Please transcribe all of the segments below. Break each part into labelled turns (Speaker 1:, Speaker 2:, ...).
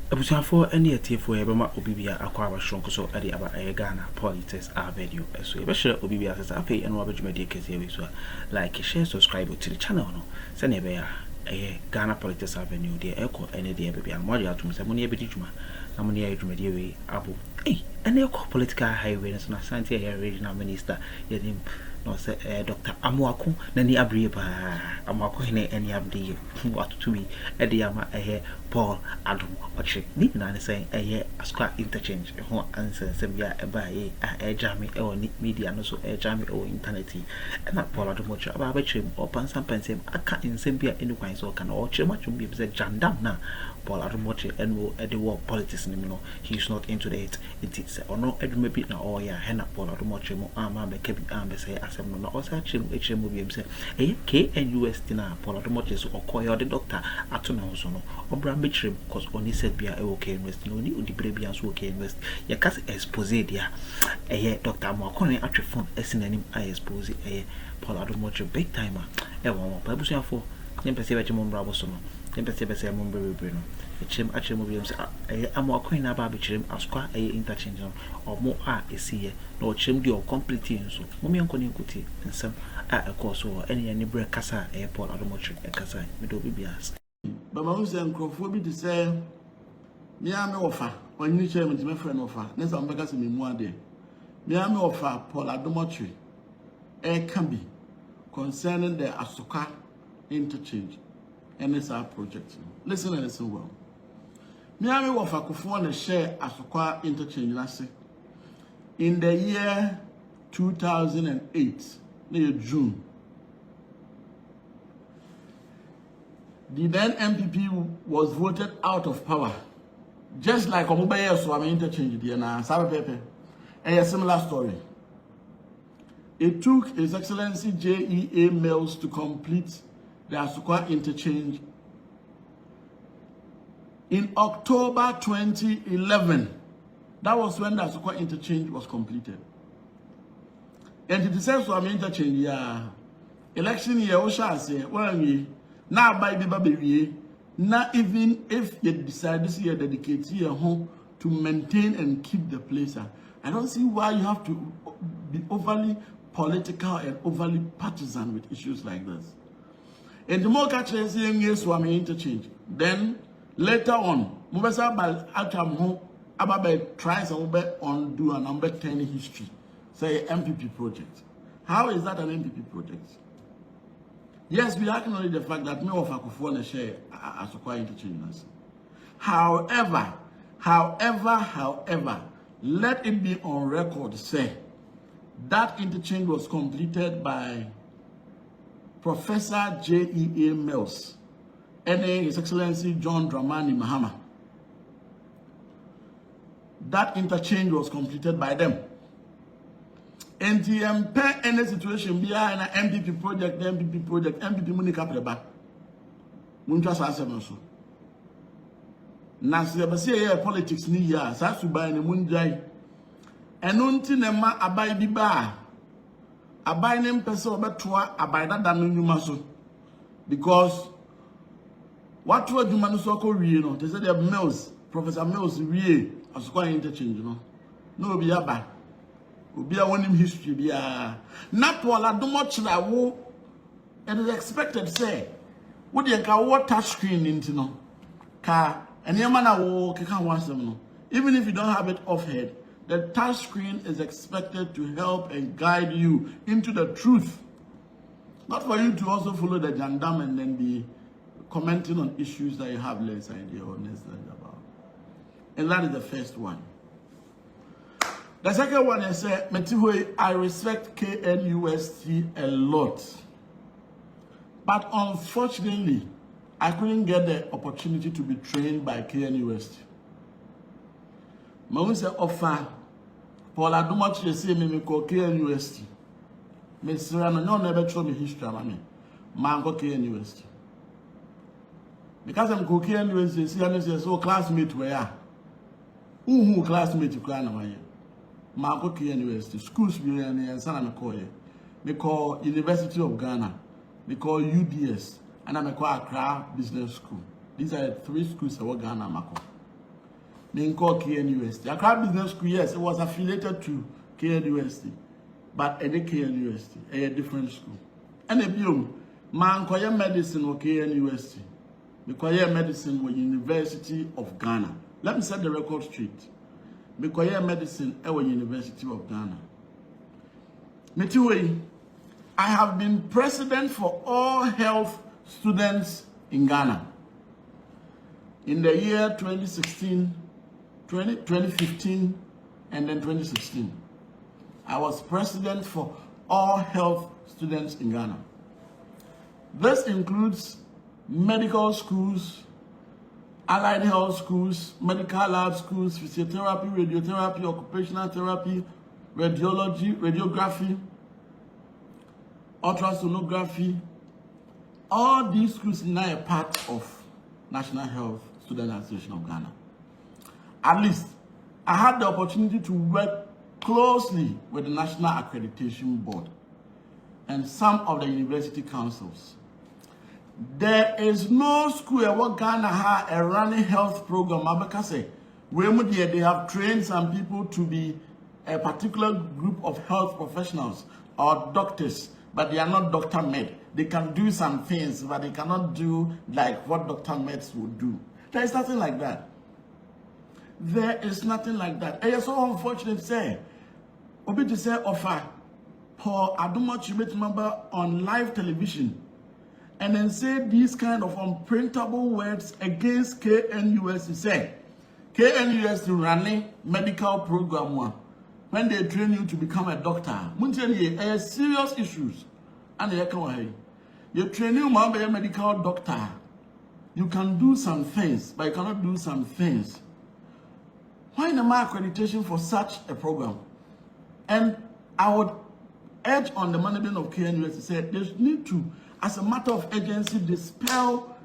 Speaker 1: Abusafo any a tea for Ebama Obibia Aqua Shonko so Adi Aba Ghana Politics Avenue. So you share Obibia as a pay and Robert Media Kase like share subscribe to the channel. No, send a Ghana Politics Avenue, the echo any day baby and Modia to Mr. Monia Bedijuma, Amonia Jumedia Abu. Hey, and the political highway and Santia regional minister, Yadim. No say Dr. Amoakohene nani abrieba Amoakohene any abdi what to me Ediama Paul Adom Oche ni na say Asokwa Interchange ho answer sebia eba jami e media no so jami o internet na Paul Adom Oche aba betrim opan sampensem aka nsembia enu kwan so kan o chere matwum bi be jandam na Paul Adom Oche enwo the war politics ni no he is not into it is ono edwuma bi na o ya hena Paul Adom Oche mo ama be kebi am say no na osa chemu bi say KNUS na Paul Adom Oche so okoye the doctor ato na so no obra betrim because oni said bia okay university no ni odibre bia so okay university ya kas Exposėja Dr. Amoakohene atwe phone esinanim expose Paul Adom Oche big timer won pa busuafo nyempese be chemo mbra boso no nyempese be say mo mbere no echem achemo bi say Amoakohene na ba be chirem Asokwa Interchange no omo esiye na ochem di o complete nso mo me nkoni nkuti nsem course so ene ne bre kasa Paul Adom Oche kasa me do bibias
Speaker 2: but my say nkrofo bi to say me am offer onyi che me friend offer na say mbeka say me mu ade me am offer Paul Adom Oche can be concerning the Asokwa Interchange NSR project. Listen and listen well. Me am offer kofo na share Asokwa Interchange na say in the year 2008 near June. The then MPP was voted out of power. Just like Omubaye Swami Interchange there na Sabe Pepe. A similar story. It took His Excellency J.E.A. Mills to complete the Asokwa Interchange in October 2011. That was when the Asokwa Interchange was completed. And it says Swami Interchange, election year, Osha say, well, now by the baby, not even if you decide this year dedicate your home to maintain and keep the place. I don't see why you have to be overly political and overly partisan with issues like this. And the more catchers saying yes, Swami Interchange. Then later on, Mubasa by Atam Ababe tries to undo a number 10 history, say MPP project. How is that an MPP project? Yes, we acknowledge the fact that me of Akufo share Asokwa Interchange. However, let it be on record say that interchange was completed by Professor J.E.A. Mills and His Excellency John Dramani Mahama. That interchange was completed by them. And the any situation behind an MPP project, MPP money capital. Munjas asem so. Na se be say politics ni ya sa suban ni munjai. Eno nti ne ma abai bi ba. Abai ne mpese obetoa abai dada no nyuma so. Because what to adwuma no so akọ wie no, they say the Mills, Professor Mills wie Asokwa Interchange no. No obi aba. Obi a wonim history bia. Na Paul Adom Oche la wo it is expected say wo de ka wo touch screen into no. Ka enema na wo keka wansem no. Even if you don't have it off head, the touch screen is expected to help and guide you into the truth. Not for you to also follow the jandam and then be commenting on issues that you have less idea or less about. And that is the first one. The second one is I respect KNUST a lot. But unfortunately, I couldn't get the opportunity to be trained by KNUST. I say offer Paul Adom Oche say me call KNUST. Me say no never show me history mama. Man go KNUST. Because I'm go KNUST see and say so classmate where who classmate kra na why. Man go KNUST schools be and sana me call here. Me call University of Ghana. Me call UDS and I me call Accra Business School. These are the three schools that work Ghana mako. called KNUST. Accra Business School, yes, it was affiliated to KNUST, but a KNUST, a different school. And a biom, man, koye medicine or KNUST. Because medicine was University of Ghana. Let me set the record straight. Because medicine was University of Ghana. Metiwe, I have been president for all health students in Ghana. In the year 2016, 2015, and then 2016. I was president for all health students in Ghana. This includes medical schools, allied health schools, medical lab schools, physiotherapy, radiotherapy, occupational therapy, radiology, radiography, ultrasonography. All these schools are now a part of National Health Student Association of Ghana. At least, I had the opportunity to work closely with the National Accreditation Board and some of the university councils. There is no school in Ghana has a running health program. They have trained some people to be a particular group of health professionals or doctors, but they are not doctor med. They can do some things, but they cannot do like what doctor meds would do. There is nothing like that. There is nothing like that. And it's so unfortunate to say, Obi to say offer Paul Adom member on live television and then say these kind of unprintable words against KNUST. Say KNUST running medical program one when they train you to become a doctor. Muntiani serious issues and you train you to be a medical doctor. You can do some things, but you cannot do some things. Why am I accreditation for such a program? And I would urge on the management of KNUST to say they need to, as a matter of urgency, dispel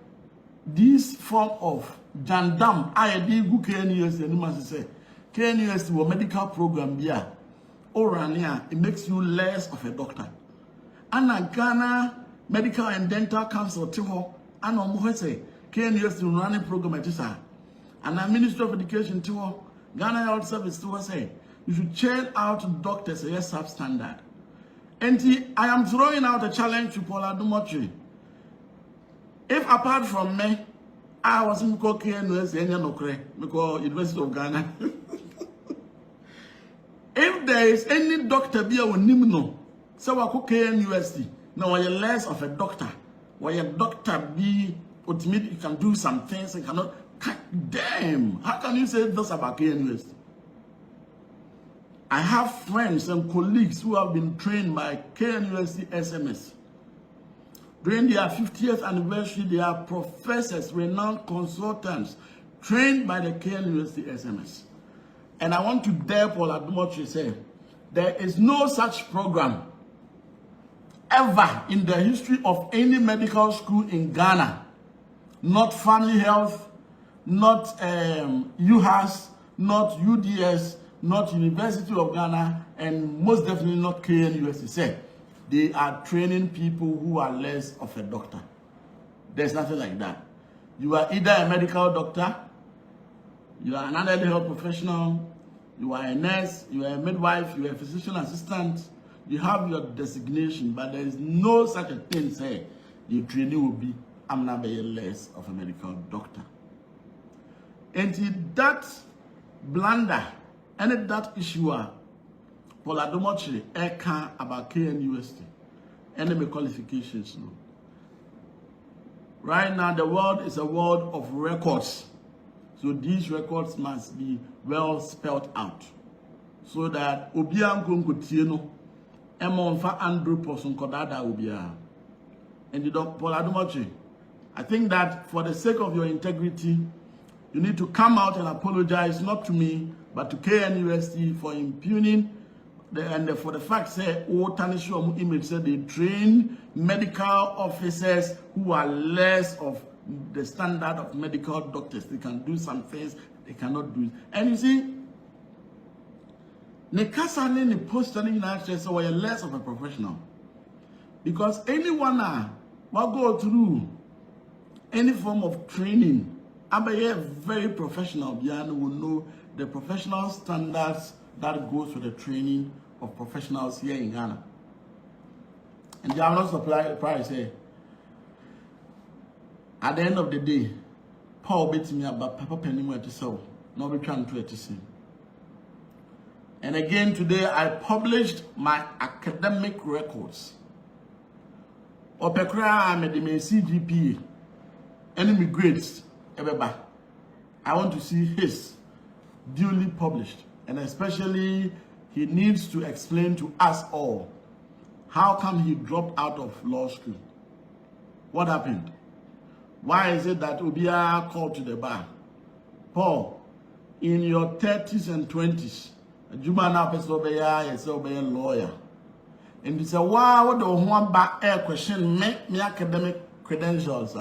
Speaker 2: this form of jandam. I did go KNUST and you must say KNUST will medical program here. Or it makes you less of a doctor. And Ghana Medical and Dental Council Tiho and Omohese KNUST running program at this. And the Ministry of Education Tiho Ghana Health Service to say you should churn out doctors as substandard. And I am throwing out a challenge to Paul Adom. If apart from me, I was in KNUST because University of Ghana. If there is any doctor be a nimno, so I could KNUST. Now you're less of a doctor. Why a doctor be ultimately you can do some things and cannot. Damn, how can you say this about KNUST? I have friends and colleagues who have been trained by KNUST SMS. During their 50th anniversary, they are professors, renowned consultants, trained by the KNUST SMS. And I want to dare Paul Adom to say, there is no such program ever in the history of any medical school in Ghana, not family health, not UHAS, not UDS, not University of Ghana, and most definitely not KNUST. Say they are training people who are less of a doctor. There's nothing like that. You are either a medical doctor, you are an allied health professional, you are a nurse, you are a midwife, you are a physician assistant, you have your designation, but there is no such a thing, say, the training will be, I'm not less of a medical doctor. And that blunder, and that issue, Paul Adom about KNUST, enemy qualifications. No. Right now, the world is a world of records. So these records must be well spelled out. So that Obian Kunkutieno, Emonfa Andrew Person Kodada Obia. And you don't, Paul Adom, I think that for the sake of your integrity, you need to come out and apologize, not to me, but to KNUST for impugning and for the fact that image said they train medical officers who are less of the standard of medical doctors. They can do some things they cannot do. And you see, Nekasane ne posting in actually so you're less of a professional. Because anyone will go through any form of training Abaye very professional. Biano will know the professional standards that goes with the training of professionals here in Ghana. And they are not surprised here. At the end of the day, Paul beat me about Papa Penny to sell, not be trying to see. And again today I published my academic records. Opekra made me CGPA, enemy grades, everybody. I want to see his duly published, and especially he needs to explain to us all how come he dropped out of law school. What happened? Why is it that Obia called to the bar? Paul, in your 30s and 20s, Juma now be a lawyer. And he said, wow, the one back air question make me academic credentials.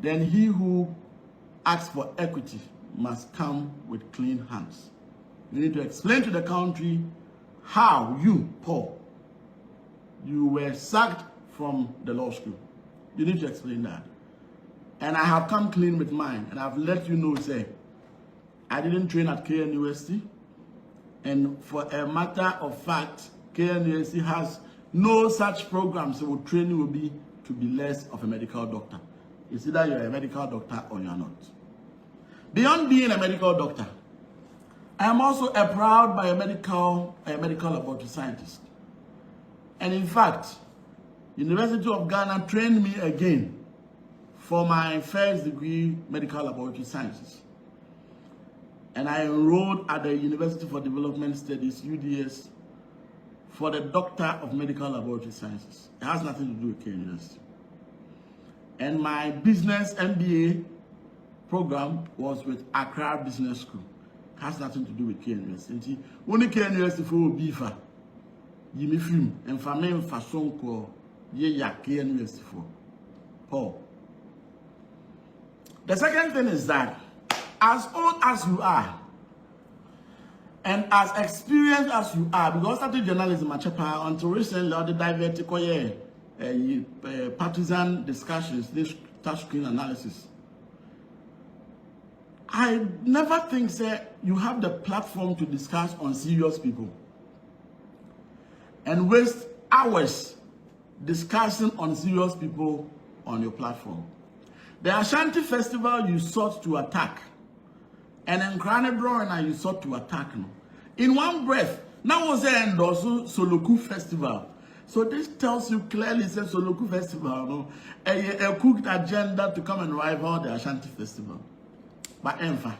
Speaker 2: Then he who asks for equity must come with clean hands. You need to explain to the country how you, Paul, you were sacked from the law school. You need to explain that. And I have come clean with mine, and I've let you know, say, I didn't train at KN University, and for a matter of fact, KN University has no such program, so training will be to be less of a medical doctor. It's either you're a medical doctor or you're not. Beyond being a medical doctor, I am also a proud biomedical laboratory scientist. And in fact, University of Ghana trained me again for my first degree medical laboratory sciences. And I enrolled at the University for Development Studies, UDS, for the Doctor of Medical Laboratory Sciences. It has nothing to do with K University. And my business MBA program was with Accra Business School. It has nothing to do with K University. Only K University for Bifa, Yimi Film, and Famen Fasonko, Ye K University for Paul. The second thing is that, as old as you are, and as experienced as you are, because I started journalism at Chapa until recently, all the divertical partisan discussions, this touchscreen analysis. I never think that you have the platform to discuss on serious people and waste hours discussing on serious people on your platform. The Ashanti festival you sought to attack, and in Kranebro you sought to attack. In one breath, now was there and also Soloku festival. So this tells you clearly, it's a Soloku festival, a cooked agenda to come and rival the Ashanti festival. But Enfa,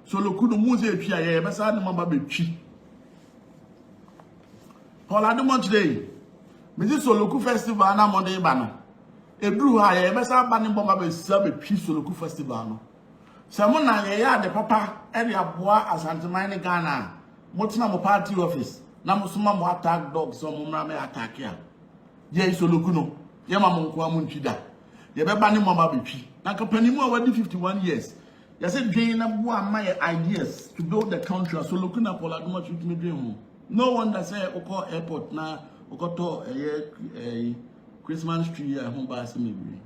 Speaker 2: Soloku no muze pia ye besa no mama betwi. Paul Adom today, me this Soloku festival na Monday ba no. Ebru ha ye besa ba ne bomba be sia betwi Soloku festival no. Samo na ye ya de papa e de aboa Asante mine Ghana. Motina mo party office na mo suma mo attack dogs so mo mra me attack ya. Ye Soloku no, ye ma mo nko amu ntwida. Ye be ba ne mama betwi. Na company mu awadi 51 years. You said dream my ideas to build the country. So looking at Paul Adom with me dream. No wonder say Oko airport na Okoto a Christmas tree home by maybe.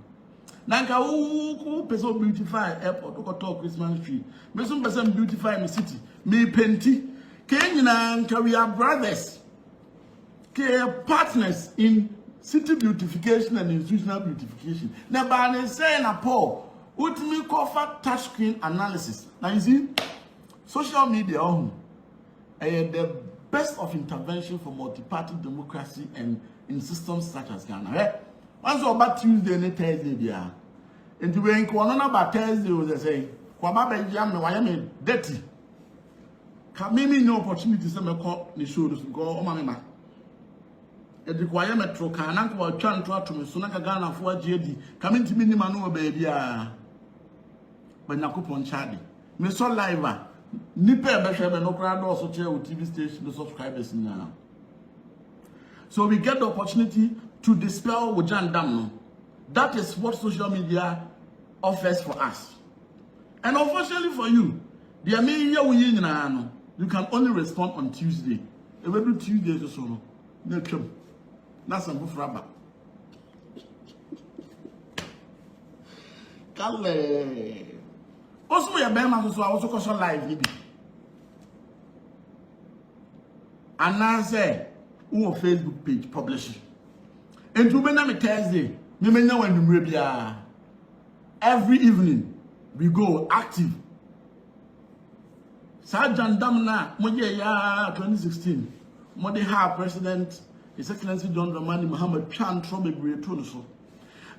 Speaker 2: Nanka who person beautify airport Okoto Christmas tree. Me some person beautify my city. Me penti. Kenyina we are brothers. Ke partners in city beautification and institutional beautification. Na ba say na Paul ultimately cover touchscreen analysis. Now you see, social media the best of intervention for multi-party democracy and in systems such as Ghana. Right? Once about Tuesday and Thursday, and to be in Kwanana about Thursday, they say, Kwababa jam no me dirty. Kamimi no opportunity to me call the show to go on my it require metro can't go trying to me so Ghana for JD. Coming to me, no baby. But Nakupon Chadi. Me so live. Nipe Beshebe no crowd also chair with TV station the subscribers now. So we get the opportunity to dispel Wujan Damno. That is what social media offers for us. And unfortunately for you, the media you can only respond on Tuesday. Every Tuesday or so. No, that's a bufraba. Kale. Also, we are Bema, so I also call live, maybe. And now say, who Facebook page publishing. And to me, Thursday, you may know when we are. Every evening, we go active. Sergeant Damna, Moja 2016, Modiha President, His Excellency John Dramani Mahama Chan Trobe.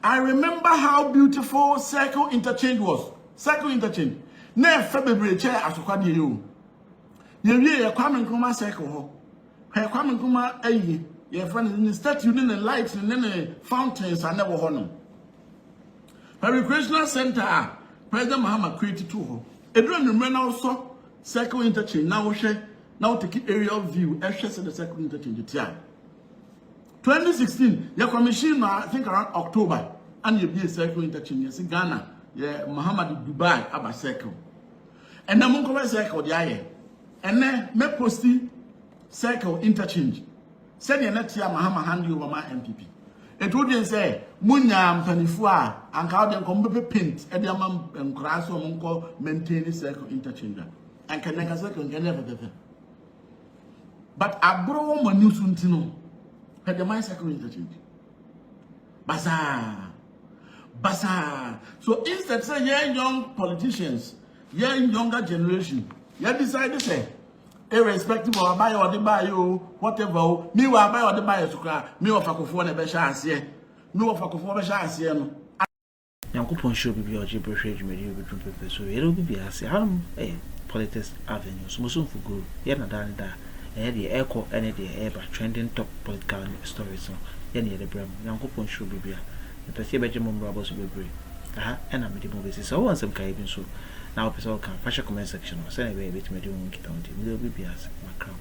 Speaker 2: I remember how beautiful Circle Interchange was. Circle Interchange. Ne February chair Asokwa de you. Ye Kwame Nkrumah Circle. Her Kwame Nkrumah ayi. Your friend in the statue, in the lights, and then the fountains are never honor. Her recreational center, President Mahama created to her. A dream remain also Circle Interchange. Now take aerial view. Ashes the Circle Interchange. 2016, your commission, I think around October, and you be a Circle Interchange. Yes, Ghana, yeah, Muhammad Dubai, Abba Circle. And the Munkover Circle, the aye. And then me posti Circle Interchange. Send your next year, Mahama hand you over my MPP. It would say, Munyam Panifua, and how them come paint, and the man and crass or Munko maintain the Circle Interchange. And can make a second, can never be. But I brought my new Suntino. Had the mind Circle Interchange. Bazaar. So instead, say, yeah, young politicians, yeah, younger generation, yeah, decide to say, irrespective of buy or the buy you, whatever, me will buy or the buy to cry, me of a coffee and a chance here, no of a coffee chance here.
Speaker 1: Yankupon show be your gibberish media between people, so it'll be as a politics avenue, so soon for good, yet not done that. And the echo and the ever trending top political stories. So, any the bram, Yankupon show be beer. The Pacific Robbers will be brave. And I'm the movies. So, once I'm carrying so now, episode can fashion comment section or send away with me doing it on the will be as my crown.